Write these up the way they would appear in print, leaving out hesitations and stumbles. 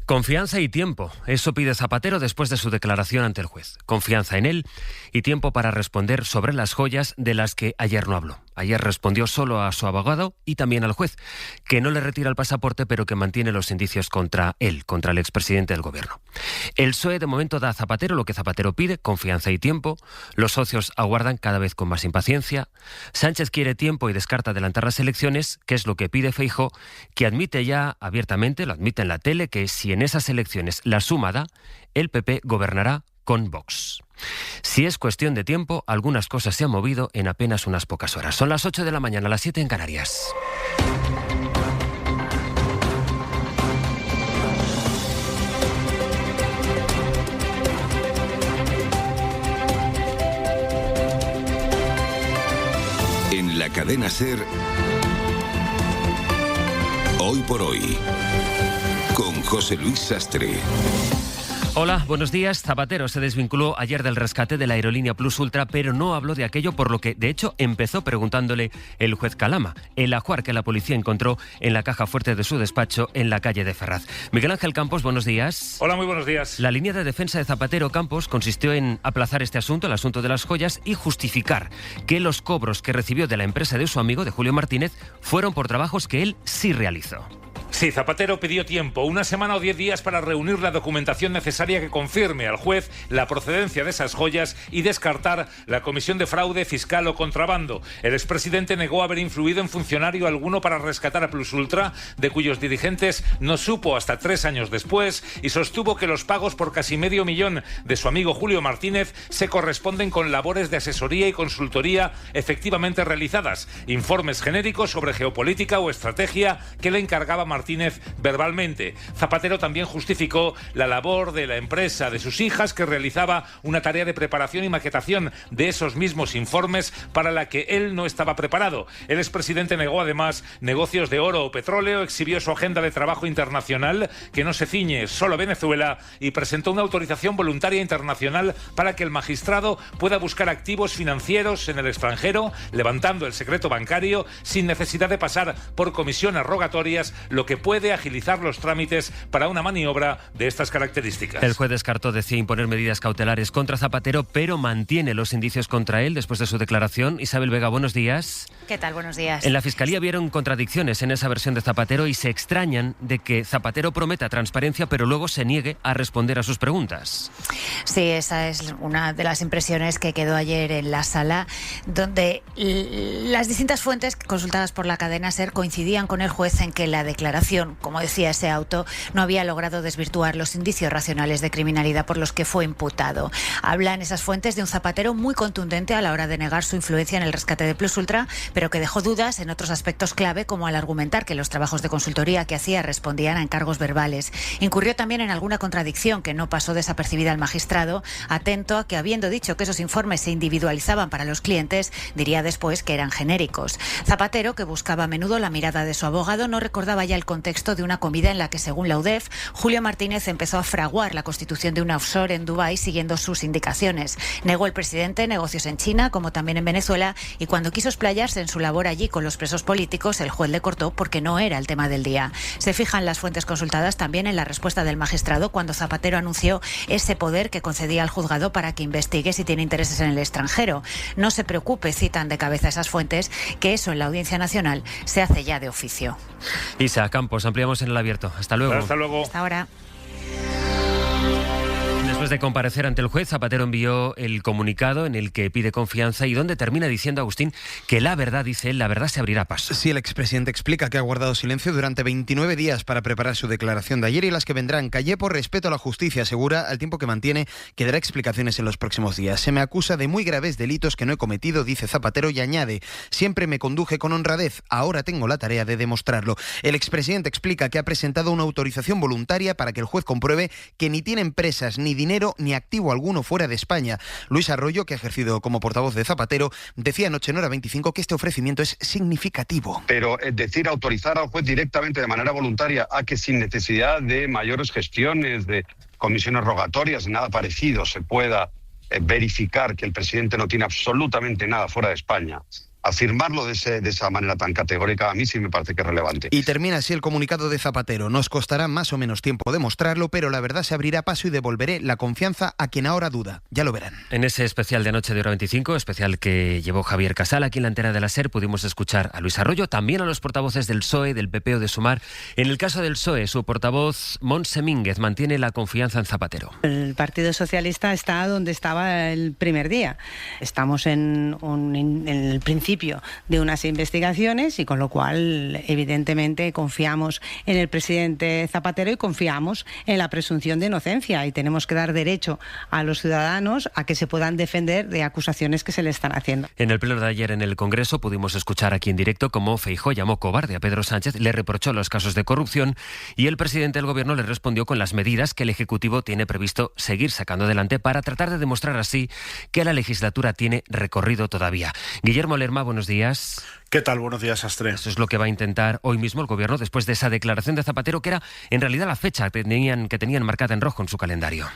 Confianza y tiempo. Eso pide Zapatero después de su declaración ante el juez. Confianza en él y tiempo para responder sobre las joyas de las que ayer no habló. Ayer respondió solo a su abogado y también al juez, que no le retira el pasaporte, pero que mantiene los indicios contra él, contra el expresidente del gobierno. El PSOE de momento da a Zapatero lo que Zapatero pide, confianza y tiempo. Los socios aguardan cada vez con más impaciencia. Sánchez quiere tiempo y descarta adelantar las elecciones, que es lo que pide Feijóo, que admite ya abiertamente, lo admite en la tele, que si en esas elecciones la suma da, el PP gobernará con Vox. Si es cuestión de tiempo, algunas cosas se han movido en apenas unas pocas horas. Son las 8 de la mañana, las 7 en Canarias. En la cadena SER, Hoy por Hoy, con José Luis Sastre. Hola, buenos días. Zapatero se desvinculó ayer del rescate de la aerolínea Plus Ultra, pero no habló de aquello, por lo que, de hecho, empezó preguntándole el juez Calama, el ajuar que la policía encontró en la caja fuerte de su despacho en la calle de Ferraz. Miguel Ángel Campos, buenos días. Hola, muy buenos días. La línea de defensa de Zapatero, Campos, consistió en aplazar este asunto, el asunto de las joyas, y justificar que los cobros que recibió de la empresa de su amigo, de Julio Martínez, fueron por trabajos que él sí realizó. Sí, Zapatero pidió tiempo, 1 semana o 10 días para reunir la documentación necesaria que confirme al juez la procedencia de esas joyas y descartar la comisión de fraude fiscal o contrabando. El expresidente negó haber influido en funcionario alguno para rescatar a Plus Ultra, de cuyos dirigentes no supo hasta 3 años después, y sostuvo que los pagos por casi $500,000 de su amigo Julio Martínez se corresponden con labores de asesoría y consultoría efectivamente realizadas, informes genéricos sobre geopolítica o estrategia que le encargaba Martínez verbalmente. Zapatero también justificó la labor de la empresa de sus hijas, que realizaba una tarea de preparación y maquetación de esos mismos informes para la que él no estaba preparado. El expresidente negó además negocios de oro o petróleo, exhibió su agenda de trabajo internacional, que no se ciñe solo a Venezuela, y presentó una autorización voluntaria internacional para que el magistrado pueda buscar activos financieros en el extranjero, levantando el secreto bancario sin necesidad de pasar por comisiones rogatorias, lo que puede agilizar los trámites para una maniobra de estas características. El juez descartó, decía, imponer medidas cautelares contra Zapatero, pero mantiene los indicios contra él después de su declaración. Isabel Vega, buenos días. ¿Qué tal? Buenos días. En la Fiscalía vieron contradicciones en esa versión de Zapatero y se extrañan de que Zapatero prometa transparencia, pero luego se niegue a responder a sus preguntas. Sí, esa es una de las impresiones que quedó ayer en la sala, donde las distintas fuentes consultadas por la cadena SER coincidían con el juez en que la declaración, como decía ese auto, no había logrado desvirtuar los indicios racionales de criminalidad por los que fue imputado. Hablan esas fuentes de un Zapatero muy contundente a la hora de negar su influencia en el rescate de Plus Ultra, pero que dejó dudas en otros aspectos clave, como al argumentar que los trabajos de consultoría que hacía respondían a encargos verbales. Incurrió también en alguna contradicción que no pasó desapercibida al magistrado, atento a que, habiendo dicho que esos informes se individualizaban para los clientes, diría después que eran genéricos. Zapatero, que buscaba a menudo la mirada de su abogado, no recordaba ya el contexto de una comida en la que, según la UDEF, Julio Martínez empezó a fraguar la constitución de una offshore en Dubái siguiendo sus indicaciones. Negó el presidente negocios en China, como también en Venezuela, y cuando quiso explayarse en su labor allí con los presos políticos, el juez le cortó porque no era el tema del día. Se fijan las fuentes consultadas también en la respuesta del magistrado cuando Zapatero anunció ese poder que concedía al juzgado para que investigue si tiene intereses en el extranjero. No se preocupe, citan de cabeza esas fuentes, que eso en la Audiencia Nacional se hace ya de oficio. Isa Campos, ampliamos en el abierto. Hasta luego. Hasta luego. Hasta ahora. Después de comparecer ante el juez, Zapatero envió el comunicado en el que pide confianza y donde termina diciendo, Agustín, que la verdad, dice él, la verdad se abrirá paso. Sí, el expresidente explica que ha guardado silencio durante 29 días para preparar su declaración de ayer y las que vendrán. Callé por respeto a la justicia, asegura, al tiempo que mantiene que dará explicaciones en los próximos días. Se me acusa de muy graves delitos que no he cometido, dice Zapatero, y añade, siempre me conduje con honradez, ahora tengo la tarea de demostrarlo. El expresidente explica que ha presentado una autorización voluntaria para que el juez compruebe que ni tiene empresas ni dinero ni activo alguno fuera de España. Luis Arroyo, que ha ejercido como portavoz de Zapatero, decía anoche en Hora 25 que este ofrecimiento es significativo. Pero es decir, autorizar al juez directamente de manera voluntaria a que sin necesidad de mayores gestiones, de comisiones rogatorias, nada parecido, se pueda verificar que el presidente no tiene absolutamente nada fuera de España, afirmarlo de esa manera tan categórica a mí sí me parece que es relevante. Y termina así el comunicado de Zapatero. Nos costará más o menos tiempo demostrarlo, pero la verdad se abrirá paso y devolveré la confianza a quien ahora duda. Ya lo verán. En ese especial de anoche de Hora 25, especial que llevó Javier Casal aquí en la antena de la SER, pudimos escuchar a Luis Arroyo, también a los portavoces del PSOE, del PP o de Sumar. En el caso del PSOE, su portavoz Montse Mínguez mantiene la confianza en Zapatero. El Partido Socialista está donde estaba el primer día. Estamos en el principio de unas investigaciones y con lo cual evidentemente confiamos en el presidente Zapatero y confiamos en la presunción de inocencia y tenemos que dar derecho a los ciudadanos a que se puedan defender de acusaciones que se le están haciendo. En el pleno de ayer en el Congreso pudimos escuchar aquí en directo cómo Feijóo llamó cobarde a Pedro Sánchez, le reprochó los casos de corrupción y el presidente del Gobierno le respondió con las medidas que el Ejecutivo tiene previsto seguir sacando adelante para tratar de demostrar así que la legislatura tiene recorrido todavía. Guillermo Lerma, buenos días. ¿Qué tal? Buenos días, Astre. Eso es lo que va a intentar hoy mismo el Gobierno después de esa declaración de Zapatero, que era en realidad la fecha que tenían marcada en rojo en su calendario.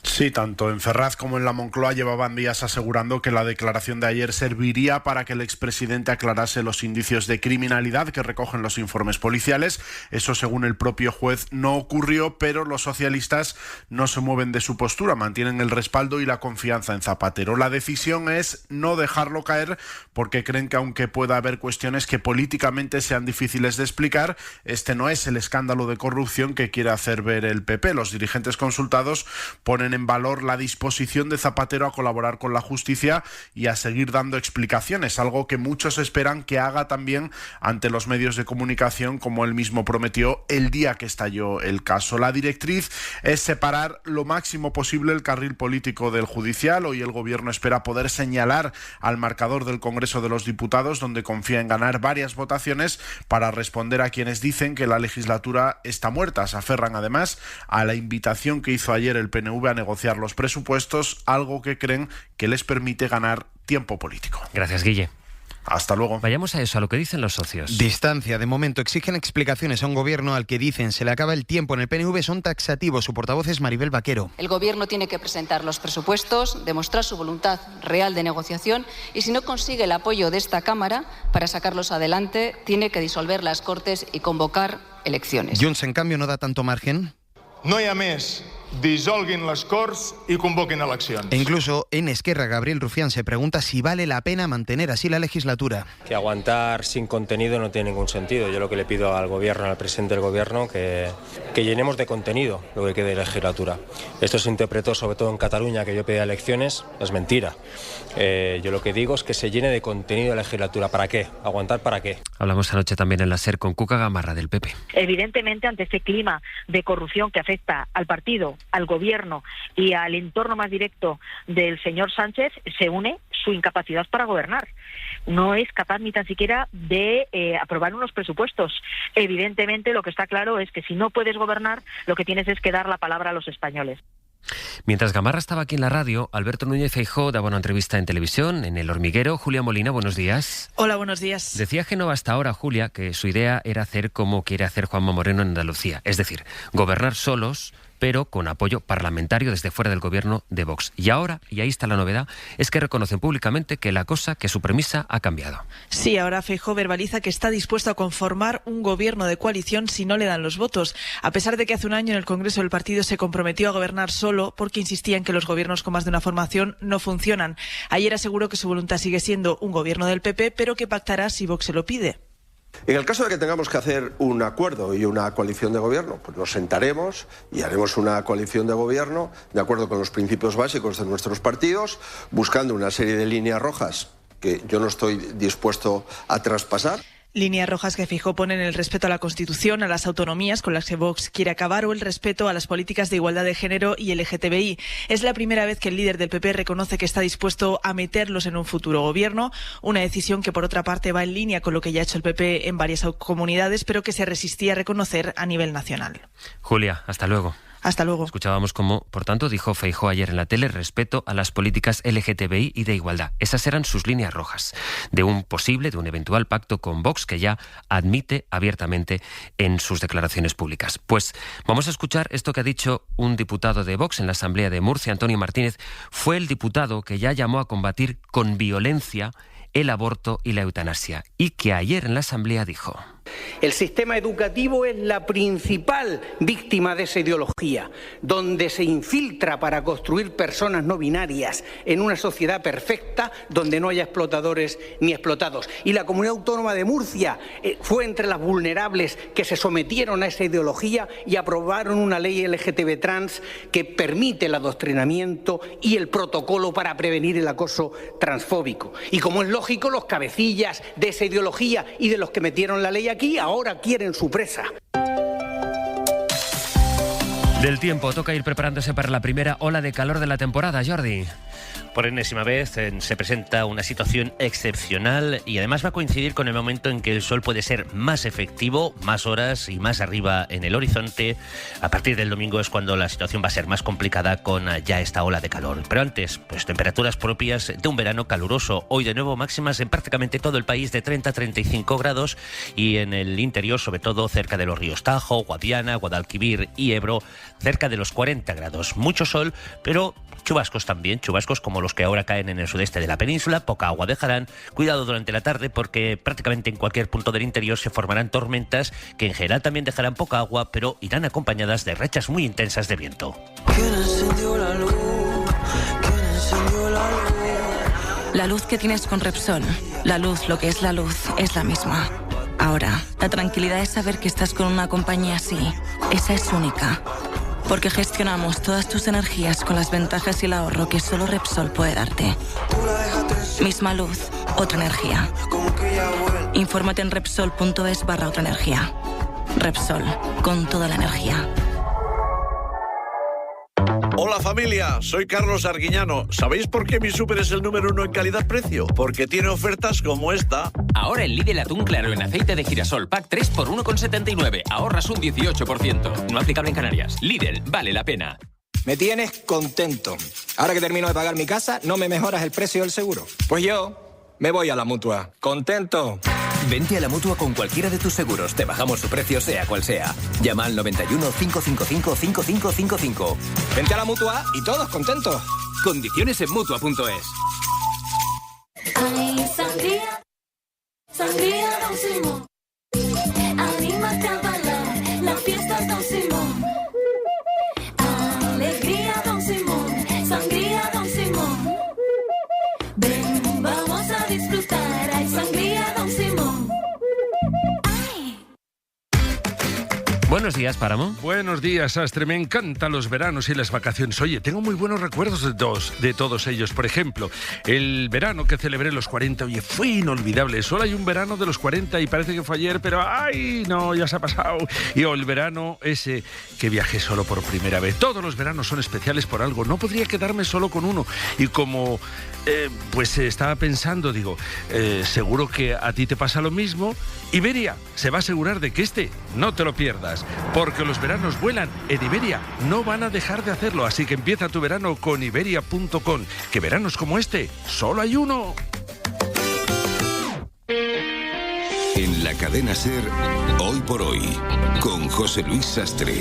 Sí, tanto en Ferraz como en la Moncloa llevaban días asegurando que la declaración de ayer serviría para que el expresidente aclarase los indicios de criminalidad que recogen los informes policiales. Eso, según el propio juez, no ocurrió, pero los socialistas no se mueven de su postura, mantienen el respaldo y la confianza en Zapatero. La decisión es no dejarlo caer porque creen que aunque pueda haber cuestiones que políticamente sean difíciles de explicar, este no es el escándalo de corrupción que quiere hacer ver el PP. Los dirigentes consultados ponen en valor la disposición de Zapatero a colaborar con la justicia y a seguir dando explicaciones, algo que muchos esperan que haga también ante los medios de comunicación, como él mismo prometió el día que estalló el caso. La directriz es separar lo máximo posible el carril político del judicial. Hoy el Gobierno espera poder señalar al marcador del Congreso de los Diputados, donde confía en ganar varias votaciones para responder a quienes dicen que la legislatura está muerta. Se aferran además a la invitación que hizo ayer el PNV a negociar los presupuestos, algo que creen que les permite ganar tiempo político. Gracias, Guille. Hasta luego. Vayamos a eso, a lo que dicen los socios. Distancia. De momento exigen explicaciones a un gobierno al que dicen se le acaba el tiempo. En el PNV son taxativos. Su portavoz es Maribel Vaquero. El gobierno tiene que presentar los presupuestos, demostrar su voluntad real de negociación y si no consigue el apoyo de esta Cámara para sacarlos adelante, tiene que disolver las Cortes y convocar elecciones. Junts, en cambio, no da tanto margen. No hi ha més. Dissolguin les Corts y convoquen eleccions. E incluso en Esquerra, Gabriel Rufián se pregunta si vale la pena mantener así la legislatura. Que aguantar sin contenido no tiene ningún sentido. Yo lo que le pido al Gobierno, al presidente del Gobierno, que llenemos de contenido lo que quede de legislatura. Esto se interpretó sobre todo en Cataluña, que yo pedía elecciones, es mentira. Yo lo que digo es que se llene de contenido la legislatura. ¿Para qué? ¿Aguantar para qué? Hablamos anoche también en la SER con Cuca Gamarra del PP. Evidentemente, ante ese clima de corrupción que afecta al partido, al gobierno y al entorno más directo del señor Sánchez, se une su incapacidad para gobernar. No es capaz ni tan siquiera de aprobar unos presupuestos. Evidentemente, lo que está claro es que si no puedes gobernar, lo que tienes es que dar la palabra a los españoles. Mientras Gamarra estaba aquí en la radio, Alberto Núñez Feijóo daba una entrevista en televisión, en El Hormiguero. Julia Molina, buenos días. Hola, buenos días. Decía Génova hasta ahora, Julia, que su idea era hacer como quiere hacer Juanma Moreno en Andalucía, es decir, gobernar solos, pero con apoyo parlamentario desde fuera del gobierno de Vox. Y ahora, y ahí está la novedad, es que reconocen públicamente que su premisa ha cambiado. Sí, ahora Feijóo verbaliza que está dispuesto a conformar un gobierno de coalición si no le dan los votos, a pesar de que hace un año en el Congreso el partido se comprometió a gobernar solo porque insistía en que los gobiernos con más de una formación no funcionan. Ayer aseguró que su voluntad sigue siendo un gobierno del PP, pero que pactará si Vox se lo pide. En el caso de que tengamos que hacer un acuerdo y una coalición de gobierno, pues nos sentaremos y haremos una coalición de gobierno de acuerdo con los principios básicos de nuestros partidos, buscando una serie de líneas rojas que yo no estoy dispuesto a traspasar. Líneas rojas que Feijóo ponen el respeto a la Constitución, a las autonomías con las que Vox quiere acabar o el respeto a las políticas de igualdad de género y LGTBI. Es la primera vez que el líder del PP reconoce que está dispuesto a meterlos en un futuro gobierno, una decisión que por otra parte va en línea con lo que ya ha hecho el PP en varias comunidades, pero que se resistía a reconocer a nivel nacional. Julia, hasta luego. Hasta luego. Escuchábamos cómo, por tanto, dijo Feijóo ayer en la tele, respeto a las políticas LGTBI y de igualdad. Esas eran sus líneas rojas de un eventual pacto con Vox que ya admite abiertamente en sus declaraciones públicas. Pues vamos a escuchar esto que ha dicho un diputado de Vox en la Asamblea de Murcia, Antonio Martínez. Fue el diputado que ya llamó a combatir con violencia el aborto y la eutanasia, y que ayer en la Asamblea dijo: el sistema educativo es la principal víctima de esa ideología, donde se infiltra para construir personas no binarias en una sociedad perfecta donde no haya explotadores ni explotados. Y la Comunidad Autónoma de Murcia fue entre las vulnerables que se sometieron a esa ideología y aprobaron una ley LGTB trans que permite el adoctrinamiento y el protocolo para prevenir el acoso transfóbico. Y como es lógico, los cabecillas de esa ideología y de los que metieron la ley aquí ahora quieren su presa. Del tiempo, toca ir preparándose para la primera ola de calor de la temporada, Jordi. Por enésima vez se presenta una situación excepcional y además va a coincidir con el momento en que el sol puede ser más efectivo, más horas y más arriba en el horizonte. A partir del domingo es cuando la situación va a ser más complicada con ya esta ola de calor. Pero antes, pues temperaturas propias de un verano caluroso. Hoy de nuevo máximas en prácticamente todo el país de 30 a 35 grados y en el interior, sobre todo cerca de los ríos Tajo, Guadiana, Guadalquivir y Ebro, cerca de los 40 grados. Mucho sol, pero chubascos también, chubascos como los que ahora caen en el sudeste de la península, poca agua dejarán. Cuidado durante la tarde porque prácticamente en cualquier punto del interior se formarán tormentas que en general también dejarán poca agua, pero irán acompañadas de rachas muy intensas de viento. ¿Quién encendió la luz? ¿Quién encendió la luz? La luz que tienes con Repsol, la luz, lo que es la luz, es la misma. Ahora, la tranquilidad es saber que estás con una compañía así. Esa es única. Porque gestionamos todas tus energías con las ventajas y el ahorro que solo Repsol puede darte. Misma luz, otra energía. Infórmate en Repsol.es/otra energía. Repsol, con toda la energía. Hola familia, soy Carlos Arguiñano. ¿Sabéis por qué mi súper es el número 1 en calidad-precio? Porque tiene ofertas como esta. Ahora en Lidl atún claro en aceite de girasol pack 3 por 1,79. Ahorras un 18%. No aplicable en Canarias. Lidl, vale la pena. Me tienes contento. Ahora que termino de pagar mi casa, ¿no me mejoras el precio del seguro? Pues yo me voy a la Mutua. ¿Contento? Vente a la Mutua con cualquiera de tus seguros. Te bajamos su precio sea cual sea. Llama al 91 555 5555. Vente a la Mutua y todos contentos. Condiciones en Mutua.es. Sangría Don Simón, anímate a bailar, la fiesta Don Simón. Alegría Don Simón, sangría Don Simón. Ven, vamos a disfrutar, hay sangría Don Simón. Buenos días, Páramo. Buenos días, Sastre. Me encantan los veranos y las vacaciones. Oye, tengo muy buenos recuerdos de todos ellos. Por ejemplo, el verano que celebré los 40, oye, fue inolvidable. Solo hay un verano de los 40 y parece que fue ayer, pero ¡ay, no, ya se ha pasado! Y el verano ese que viajé solo por primera vez. Todos los veranos son especiales por algo. No podría quedarme solo con uno. Y como pues estaba pensando, digo, seguro que a ti te pasa lo mismo. Iberia se va a asegurar de que no te lo pierdas. Porque los veranos vuelan. En Iberia no van a dejar de hacerlo. Así que empieza tu verano con Iberia.com. Que veranos como solo hay uno. En la cadena SER, Hoy por Hoy, con José Luis Sastre.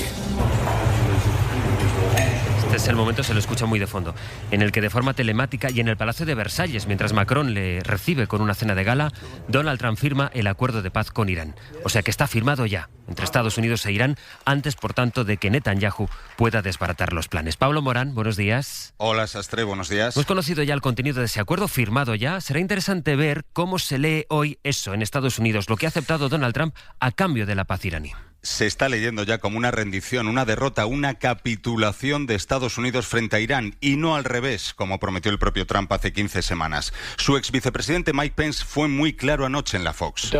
Este es el momento, se lo escucha muy de fondo, en el que de forma telemática y en el Palacio de Versalles, mientras Macron le recibe con una cena de gala, Donald Trump firma el acuerdo de paz con Irán. O sea que está firmado ya entre Estados Unidos e Irán, antes, por tanto, de que Netanyahu pueda desbaratar los planes. Pablo Morán, buenos días. Hola, Sastre, buenos días. Hemos conocido ya el contenido de ese acuerdo firmado ya. Será interesante ver cómo se lee hoy eso en Estados Unidos, lo que ha aceptado Donald Trump a cambio de la paz iraní. Se está leyendo ya como una rendición, una derrota, una capitulación de Estados Unidos frente a Irán y no al revés, como prometió el propio Trump hace 15 semanas. Su ex vicepresidente Mike Pence fue muy claro anoche en la Fox.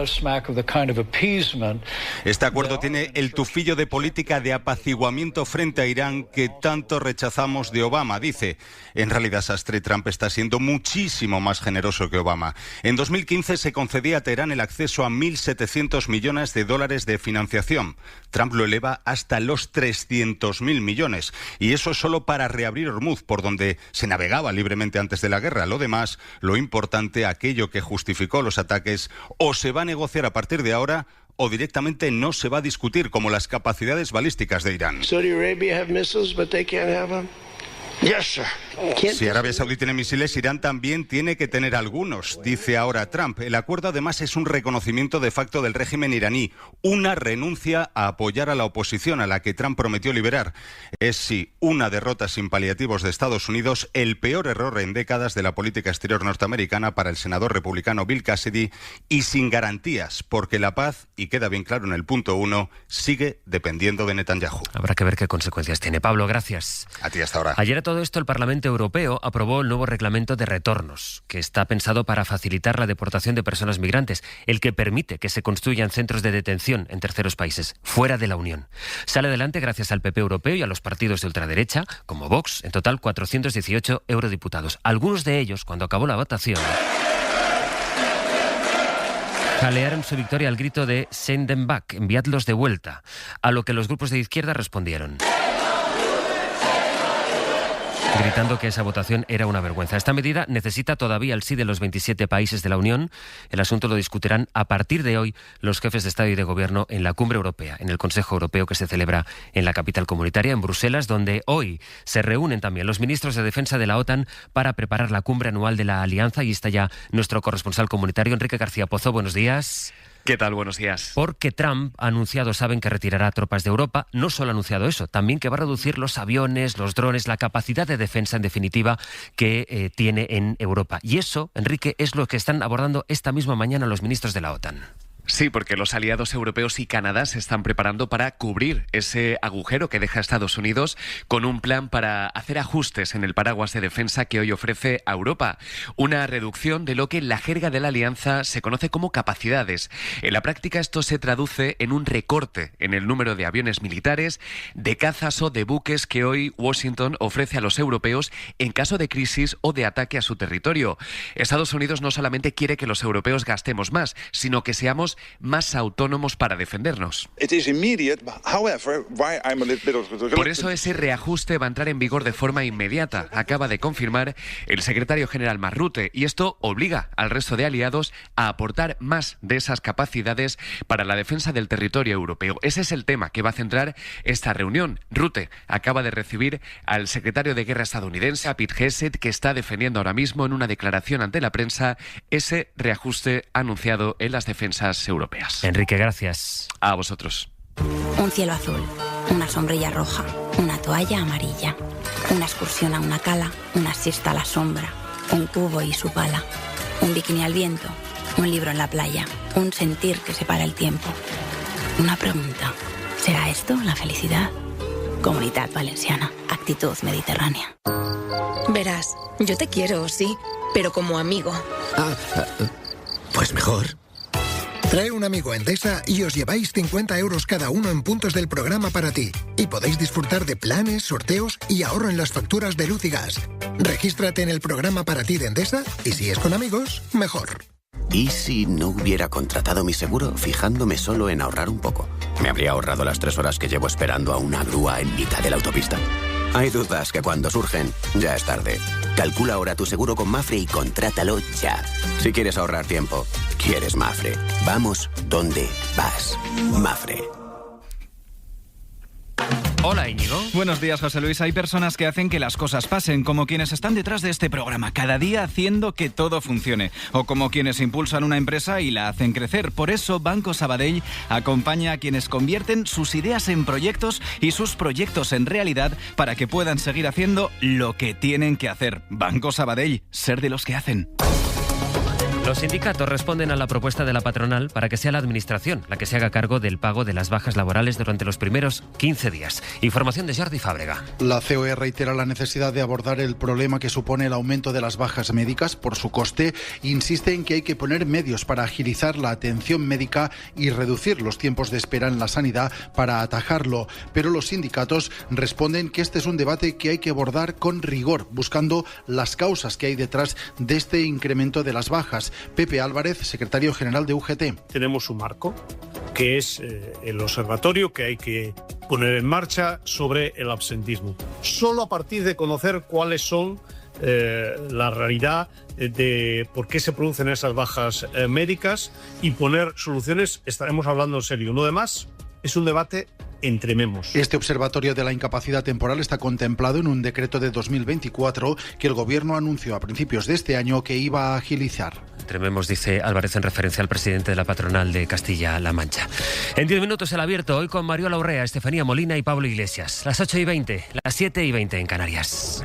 Este acuerdo tiene el tufillo de política de apaciguamiento frente a Irán que tanto rechazamos de Obama, dice. En realidad, Sastre, Trump está siendo muchísimo más generoso que Obama. En 2015 se concedía a Teherán el acceso a 1.700 millones de dólares de financiación. Trump lo eleva hasta los 300.000 millones. Y eso solo para reabrir Hormuz, por donde se navegaba libremente antes de la guerra. Lo demás, lo importante, aquello que justificó los ataques, o se va a negociar a partir de ahora o directamente no se va a discutir, como las capacidades balísticas de Irán. Saudi Arabia have missiles, but they can't have them. Si Arabia Saudí tiene misiles, Irán también tiene que tener algunos, dice ahora Trump. El acuerdo además es un reconocimiento de facto del régimen iraní, una renuncia a apoyar a la oposición a la que Trump prometió liberar. Es sí una derrota sin paliativos de Estados Unidos, el peor error en décadas de la política exterior norteamericana para el senador republicano Bill Cassidy y sin garantías, porque la paz, y queda bien claro en el punto 1, sigue dependiendo de Netanyahu. Habrá que ver qué consecuencias tiene. Pablo, gracias. A ti hasta ahora. Ayer a todo esto el Parlamento Europeo aprobó el nuevo reglamento de retornos, que está pensado para facilitar la deportación de personas migrantes, el que permite que se construyan centros de detención en terceros países, fuera de la Unión. Sale adelante gracias al PP europeo y a los partidos de ultraderecha, como Vox, en total 418 eurodiputados. Algunos de ellos, cuando acabó la votación, jalearon su victoria al grito de "Send them back", enviadlos de vuelta, a lo que los grupos de izquierda respondieron, gritando que esa votación era una vergüenza. Esta medida necesita todavía el sí de los 27 países de la Unión. El asunto lo discutirán a partir de hoy los jefes de Estado y de Gobierno en la Cumbre Europea, en el Consejo Europeo que se celebra en la capital comunitaria, en Bruselas, donde hoy se reúnen también los ministros de Defensa de la OTAN para preparar la cumbre anual de la Alianza. Y está ya nuestro corresponsal comunitario, Enrique García Pozo. Buenos días. ¿Qué tal? Buenos días. Porque Trump ha anunciado, saben, que retirará tropas de Europa. No solo ha anunciado eso, también que va a reducir los aviones, los drones, la capacidad de defensa, en definitiva, que tiene en Europa. Y eso, Enrique, es lo que están abordando esta misma mañana los ministros de la OTAN. Sí, porque los aliados europeos y Canadá se están preparando para cubrir ese agujero que deja Estados Unidos con un plan para hacer ajustes en el paraguas de defensa que hoy ofrece a Europa. Una reducción de lo que en la jerga de la alianza se conoce como capacidades. En la práctica esto se traduce en un recorte en el número de aviones militares, de cazas o de buques que hoy Washington ofrece a los europeos en caso de crisis o de ataque a su territorio. Estados Unidos no solamente quiere que los europeos gastemos más, sino que seamos más autónomos para defendernos. Por eso ese reajuste va a entrar en vigor de forma inmediata, acaba de confirmar el secretario general Mark Rutte, y esto obliga al resto de aliados a aportar más de esas capacidades para la defensa del territorio europeo. Ese es el tema que va a centrar esta reunión. Rutte acaba de recibir al secretario de Guerra estadounidense, a Pete Hegseth, que está defendiendo ahora mismo en una declaración ante la prensa ese reajuste anunciado en las defensas europeas. Enrique, gracias. A vosotros. Un cielo azul, una sombrilla roja, una toalla amarilla, una excursión a una cala, una siesta a la sombra, un cubo y su pala, un bikini al viento, un libro en la playa, un sentir que separa el tiempo. Una pregunta, ¿será esto la felicidad? Comunitat Valenciana, actitud mediterránea. Verás, yo te quiero, sí, pero como amigo. Pues mejor. Trae un amigo a Endesa y os lleváis 50 euros cada uno en puntos del programa para ti. Y podéis disfrutar de planes, sorteos y ahorro en las facturas de luz y gas. Regístrate en el programa para ti de Endesa y si es con amigos, mejor. ¿Y si no hubiera contratado mi seguro fijándome solo en ahorrar un poco? ¿Me habría ahorrado las 3 horas que llevo esperando a una grúa en mitad de la autopista? Hay dudas que cuando surgen, ya es tarde. Calcula ahora tu seguro con Mafre y contrátalo ya. Si quieres ahorrar tiempo, quieres Mafre. Vamos donde vas. Mafre. Hola, Íñigo. Buenos días, José Luis. Hay personas que hacen que las cosas pasen, como quienes están detrás de este programa, cada día haciendo que todo funcione, o como quienes impulsan una empresa y la hacen crecer. Por eso, Banco Sabadell acompaña a quienes convierten sus ideas en proyectos y sus proyectos en realidad para que puedan seguir haciendo lo que tienen que hacer. Banco Sabadell, ser de los que hacen. Los sindicatos responden a la propuesta de la patronal para que sea la Administración la que se haga cargo del pago de las bajas laborales durante los primeros 15 días. Información de Jordi Fábrega. La COE reitera la necesidad de abordar el problema que supone el aumento de las bajas médicas por su coste. Insiste en que hay que poner medios para agilizar la atención médica y reducir los tiempos de espera en la sanidad para atajarlo. Pero los sindicatos responden que este es un debate que hay que abordar con rigor, buscando las causas que hay detrás de este incremento de las bajas. Pepe Álvarez, secretario general de UGT. Tenemos un marco, que es el observatorio que hay que poner en marcha sobre el absentismo. Solo a partir de conocer cuáles son la realidad de por qué se producen esas bajas médicas y poner soluciones, estaremos hablando en serio, no de más, es un debate entre memos. Este observatorio de la incapacidad temporal está contemplado en un decreto de 2024 que el Gobierno anunció a principios de este año que iba a agilizar. Entre memos, dice Álvarez en referencia al presidente de la patronal de Castilla-La Mancha. En 10 minutos el abierto, hoy con Mariola Urrea, Estefanía Molina y Pablo Iglesias. Las 8:20, las 7:20 en Canarias.